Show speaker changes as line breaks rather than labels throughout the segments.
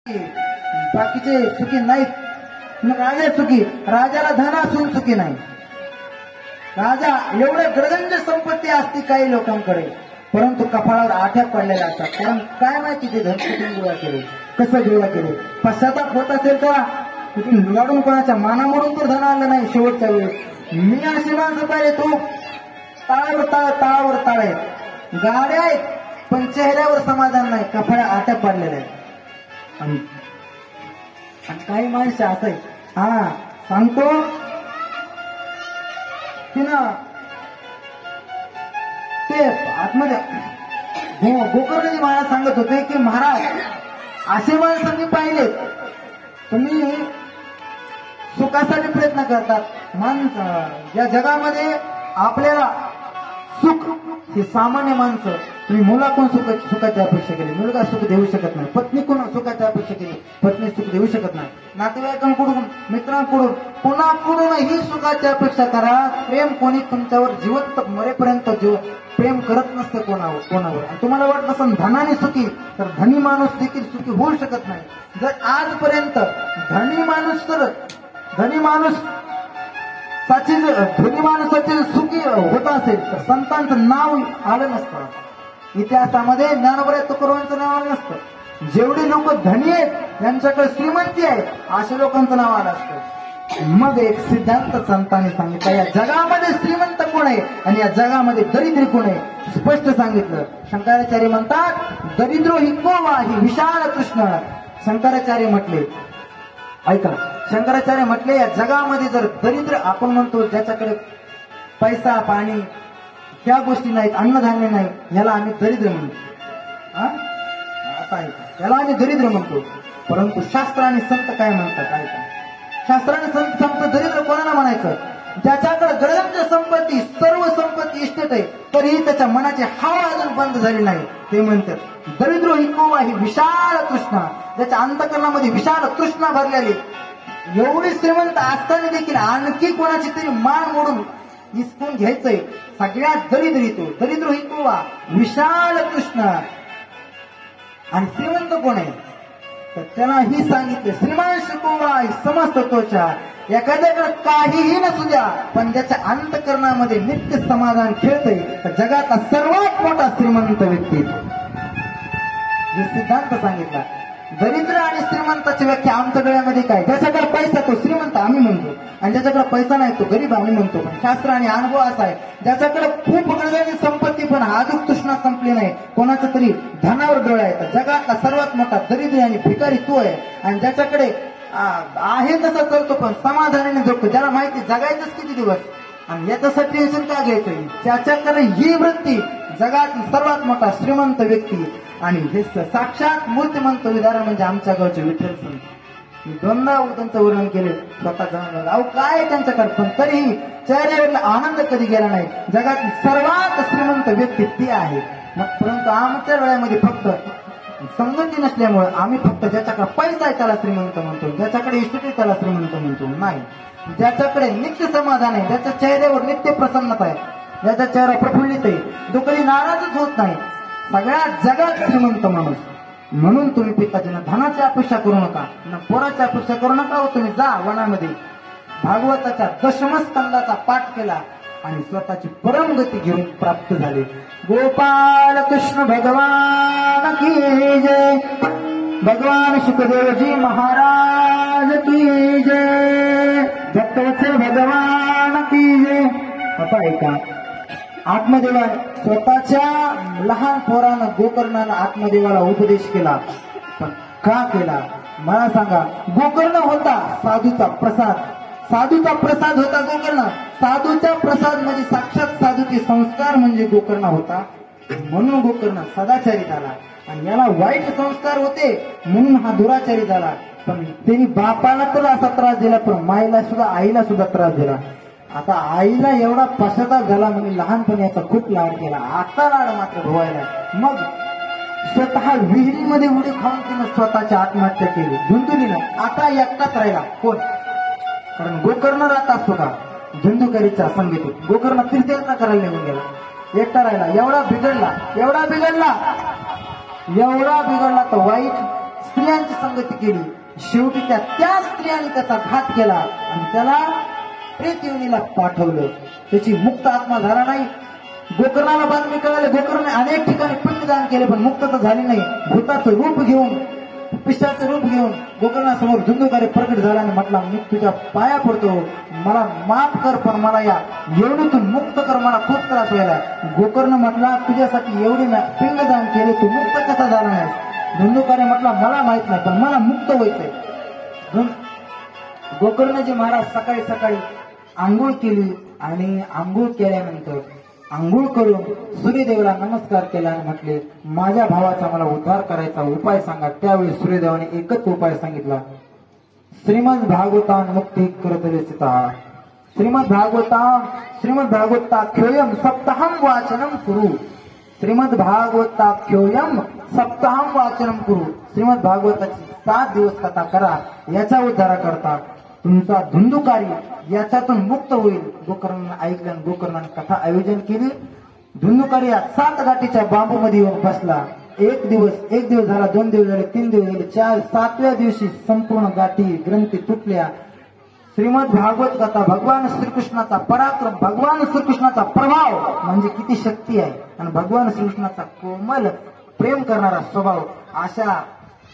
बाकीचे सुखी नाहीत. मग राजा सुखी, राजाला धन असून सुखी नाही. राजा एवढे गडगंज संपत्ती असते काही लोकांकडे, परंतु कपाळावर आठ्या पडलेल्या असतात. कारण काय माहिती ते धन कुठून गोळा केले, कसं गोळा केले. पश्चाताप होत असेल का कुठून लढून कोणाच्या मानामधून तर धन आलं नाही. शेवटच्या वेळेस मी अशी माणसं पाहिजे, तो ताळावर ताळ आहेत, गाड्या आहेत, पण चेहऱ्यावर समाधान नाही, कपाळा आट्या पडलेल्या आहेत. आणि काही माणसं असं आहे, हा सांगतो की ना ते आतमध्ये गोकर्णजी महाराज सांगत होते की महाराज असे माणसं मी पाहिलेत, तुम्ही सुखासाठी प्रयत्न करतात. या जगामध्ये आपल्याला सुख ही सामान्य माणसं, तुम्ही मुलाकडून सुखाची अपेक्षा केली, मुलगा सुख देऊ शकत नाही. पत्नीकडून सुखाची अपेक्षा केली, पत्नी सुख देऊ शकत नाही. नातेवाईकांकडून, मित्रांकडून, कोणाकडूनही सुखाची अपेक्षा करा. प्रेम कोणी तुमच्यावर जिवंत मरेपर्यंत प्रेम करत नसतं कोणावर. आणि तुम्हाला वाटत असेल धनाने सुखी, तर धनी माणूस देखील सुखी होऊ शकत नाही. जर आजपर्यंत धनी माणसाचे सुखी होत असेल तर संतांचं नाव आलं नसतं. इतिहासामध्ये ज्ञानोबा तुकोबांचं नाव आलं नसतं. जेवढे लोक धनी आहेत त्यांच्याकडे श्रीमंती आहे अशा लोकांचं नाव आलं असतं. मग एक सिद्धांत संतांनी सांगितला, या जगामध्ये श्रीमंत कोण आहे आणि या जगामध्ये दरिद्री कोण आहे, स्पष्ट सांगितलं. शंकराचार्य म्हणतात दरिद्रो हि कोवा हि विशाल कृष्ण. शंकराचार्य म्हटले, ऐका, शंकराचार्य म्हटले या जगामध्ये जर दरिद्र आपण म्हणतो ज्याच्याकडे पैसा पाणी त्या गोष्टी नाहीत, अन्नधान्य नाही, याला आम्ही दरिद्र म्हणतो. आता ऐका, याला आम्ही दरिद्र म्हणतो. परंतु शास्त्र आणि संत काय म्हणतात ऐका. शास्त्र आणि संत दरिद्र कोणाला म्हणायचं, ज्याच्याकडे गडगंज संपत्ती, सर्व संपत्ती इष्टेट आहे, तरीही त्याच्या मनाची हवा अजून बंद झाली नाही. ते म्हणतात दरिद्रो हि कोवा हि विशाल कृष्णा. ज्याच्या अंतकरणामध्ये विशाल कृष्णा भरलेली, एवढी श्रीमंत असताना देखील आणखी कोणाची तरी मान मोडून इसकून घ्यायचंय. सगळ्यात दरिद्री तो दरिद्रो हि कोवा विशाल कृष्णा. आणि श्रीमंत कोण आहे तर त्याला ही सांगितले श्रीमान शिकोवा समस्त तोच्या. एखाद्याकडे काहीही नसू द्या, पण ज्याच्या अंतकरणामध्ये नित्य समाधान खेळतंय तर जगातला सर्वात मोठा श्रीमंत व्यक्ती. जे सिद्धांत सांगितला दरिद्र आणि श्रीमंताची व्याख्या आमच्या गळ्यामध्ये काय, ज्याच्याकडे पैसा तो श्रीमंत आम्ही म्हणतो, आणि ज्याच्याकडे पैसा नाही तो गरीब आम्ही म्हणतो. पण शास्त्र आणि अनुभव असा आहे, ज्याच्याकडे खूप गडगंज संपत्ती पण अजून तृष्णा संपली नाही, कोणाचं तरी धनावर डोळा आहे, तर जगातला सर्वात मोठा दरिद्री आणि भिकारी तो आहे. आणि ज्याच्याकडे आहे तसं चालतो पण समाधानाने जगतो, ज्याला माहिती जगायचंच किती दिवस आणि याच्यासाठी टेन्शन का घ्यायचं, त्याच्याकडे ही वृत्ती जगातील सर्वात मोठा श्रीमंत व्यक्ती. आणि हे साक्षात मूर्तिमंत उदाहरण म्हणजे आमच्या गावचे विठ्ठल संत. मी दोनदा त्यांचं वर्णन केले, स्वतः जाणून अहो काय त्यांच्याकडे, पण तरीही चेहऱ्यावरला आनंद कधी गेला नाही. जगातील सर्वात श्रीमंत व्यक्ती ती आहे. मग परंतु आमच्या वेळामध्ये फक्त संगती नसल्यामुळे आम्ही फक्त ज्याच्याकडे पैसा आहे त्याला श्रीमंत म्हणतो, ज्याच्याकडे इष्ट त्याला श्रीमंत म्हणतो. नाही, ज्याच्याकडे नित्य समाधान आहे, ज्याच्या चेहऱ्यावर नित्य प्रसन्नता आहे, ज्याचा चेहरा प्रफुल्लित आहे, तो कधी नाराजच होत नाही, सगळ्यात जगात श्रीमंत माणूस. म्हणून तुम्ही पिताजींना धनाची अपेक्षा करू नका, ना पोराची अपेक्षा करू नका. तुम्ही जा वनामध्ये भागवताच्या दशमस्कंदाचा पाठ केला आणि स्वतःची परमगती घेऊन प्राप्त झाले. गोपाल कृष्ण भगवान की जय. भगवान शुकदेवजी महाराज की जय. भक्तवत्सल भगवान की जय. आता ऐका, आत्मदेवा स्वतःच्या लहान पोरानं गोकर्णानं आत्मदेवाला उपदेश केला. पण का केला मला सांगा. गोकर्ण होता साधूचा प्रसाद, साधूचा प्रसाद होता गोकर्ण. साधूचा प्रसाद म्हणजे साक्षात साधूचे संस्कार म्हणजे गोकर्ण होता. म्हणून गोकर्ण सदाचारी झाला. आणि याला वाईट संस्कार होते म्हणून हा दुराचारी झाला. पण त्यांनी बापाला तर असा त्रास दिला, पण माईला सुद्धा, आईला सुद्धा त्रास दिला. आता आईला एवढा पश्चाताप झाला म्हणजे लहानपणी याचा खूप लाड केला, आता लाड मात्र भोवायला. मग स्वतः विहिरीमध्ये उडी खाऊन तिने स्वतःची आत्महत्या केली, धुंदुलीनं. आता एकटाच राहिला कोण, कारण गोकर्ण राहत असतो का धुंदुकरीच्या संगीत. गोकर्ण तीर्थयात्रा करायला निघून गेला, एकटा राहिला. एवढा बिघडला तर वाईट स्त्रियांची संगती केली. शेवटी त्या स्त्रियांनी त्याचा घात केला आणि त्याला प्रेत योनीला पाठवलं. त्याची मुक्त आत्मा झाला नाही. गोकर्णाला बातमी कळाली. गोकर्णाने अनेक ठिकाणी पिंडदान केले पण मुक्तता झाली नाही. भूताचं रूप घेऊन, पिशाचं रूप घेऊन गोकर्णासमोर धुंदुकारी प्रकट झाला आणि म्हटला, मी तुझ्या पाया पडतो, मला माफ कर, पण मला या योनीतून मुक्त कर, मला खूप त्रास व्हायला. गोकर्ण म्हटला, तुझ्यासाठी एवढी पिंडदान केले, तू मुक्त कसा झाला नाही? धुंदुकारी म्हटला, मला माहित नाही, पण मला मुक्त व्हायचंय. गोकर्णजी महाराज सकाळी सकाळी आंघोळ केली आणि आंघोळ केल्यानंतर आंघोळ करून सूर्यदेवाला नमस्कार केला आणि म्हटले, माझ्या भावाचा मला उद्धार करायचा उपाय सांगा. त्यावेळी सूर्यदेवाने एकच उपाय सांगितला, श्रीमद भागवतान मुक्ती करतलेसिता. श्रीमद भागवताख्योयम सप्ताहम वाचनम कुरु. श्रीमद भागवताख्योयम सप्ताहम वाचनम कुरु. श्रीमद भागवताची 7 दिवस कथा करा, याचा उद्धार करता तुमचा धुंदुकारी याच्यातून मुक्त होईल. गोकर्णाने ऐकलं आणि गोकर्णाने कथा आयोजन केली. धुंदुकारी 7 गाठीच्या बांबू मध्ये येऊन बसला. एक दिवस झाला, 2 दिवस झाले, 3 दिवस झाले, 7व्या दिवशी संपूर्ण गाठी ग्रंथी तुटल्या. श्रीमद भागवत कथा भगवान श्रीकृष्णाचा पराक्रम, भगवान श्रीकृष्णाचा प्रभाव म्हणजे किती शक्ती आहे आणि भगवान श्रीकृष्णाचा कोमल प्रेम करणारा स्वभाव, अशा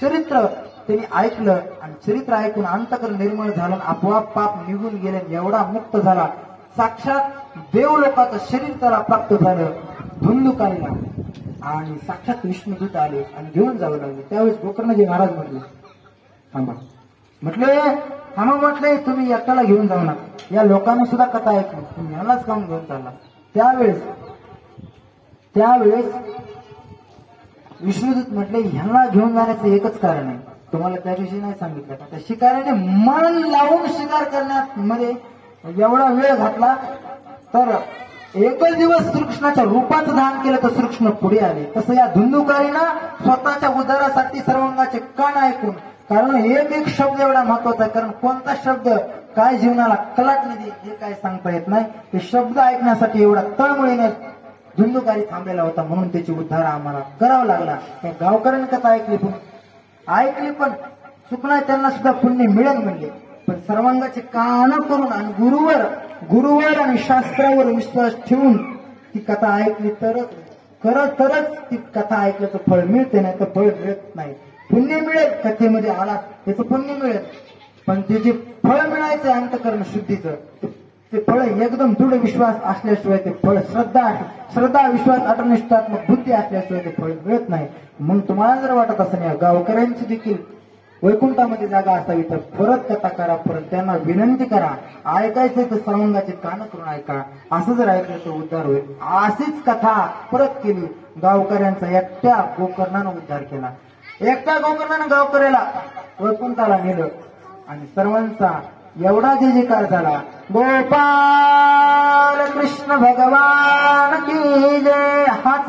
चरित्र त्यांनी ऐकलं आणि चरित्र ऐकून अंतःकरण निर्मळ झालं. आपोआप पाप निघून गेले. एवढा मुक्त झाला, साक्षात देवलोकाचं शरीर त्याला प्राप्त झालं धुंदुकारीला. आणि साक्षात विष्णुदूत आले आणि घेऊन जावं लागले. त्यावेळेस गोकर्णजी महाराज म्हटले, थांबा. म्हटले तुम्ही एकट्याला घेऊन जाऊ नका, या लोकांना सुद्धा कथा ऐकली, तुम्ही यालाच काऊन घेऊन चालला? त्यावेळेस विष्णुदूत म्हटले, ह्यांना घेऊन जाण्याचं एकच कारण आहे, तुम्हाला त्या दिवशी नाही सांगितलं का? त्या शिकाऱ्याने मन लावून शिकार करण्यात मध्ये एवढा वेळ घातला, तर एकच दिवस श्रीकृष्णाच्या रूपाचं धारण केलं तर श्रीकृष्ण पुढे आले. तसं या धुंदुकारीनं स्वतःच्या उद्धारासाठी सर्वांगाचे कान ऐकून, कारण एक शब्द एवढा महत्वाचा आहे, कारण कोणता शब्द काय जीवनाला कलाटणी दे हे काय सांगता येत नाही. ते शब्द ऐकण्यासाठी एवढा तळमळीने धुंदुकारी थांबलेला होता, म्हणून त्याची उद्धार आम्हाला करावा लागला. त्या गावकऱ्यांनी कथा ऐकली पण चुकणार, त्यांना सुद्धा पुण्य मिळेल म्हणले. पण सर्वांगाचे कान करून आणि गुरुवर आणि शास्त्रावर विश्वास ठेवून ती कथा ऐकली तरच ती कथा ऐकल्याचं फळ मिळते, नाही तर फळ मिळत नाही. पुण्य मिळेल, कथेमध्ये आला त्याचं पुण्य मिळेल, पण ते जे फळ मिळायचं अंतःकरण शुद्धीचं, ते फळ एकदम दृढ विश्वास असल्याशिवाय ते फळ, श्रद्धा विश्वास अटनिष्ठात्मक बुद्धी असल्याशिवाय ते फळ मिळत नाही. मग तुम्हाला जर वाटत असेल या गावकऱ्यांची देखील वैकुंठामध्ये जागा असावी तर परत कथा करा, परत त्यांना विनंती करा, ऐकायचं तर सर्वांगाचे कान करून ऐका. असं जर ऐकलं तर उद्धार होईल. अशीच कथा परत केली. गावकऱ्यांचा एकट्या गोकर्णानं उद्धार केला. एकट्या गोकर्णानं गावकऱ्याला वैकुंठाला नेलं आणि सर्वांचा एवढा जयकार झाला. गोपाल कृष्ण भगवान की जय. हाच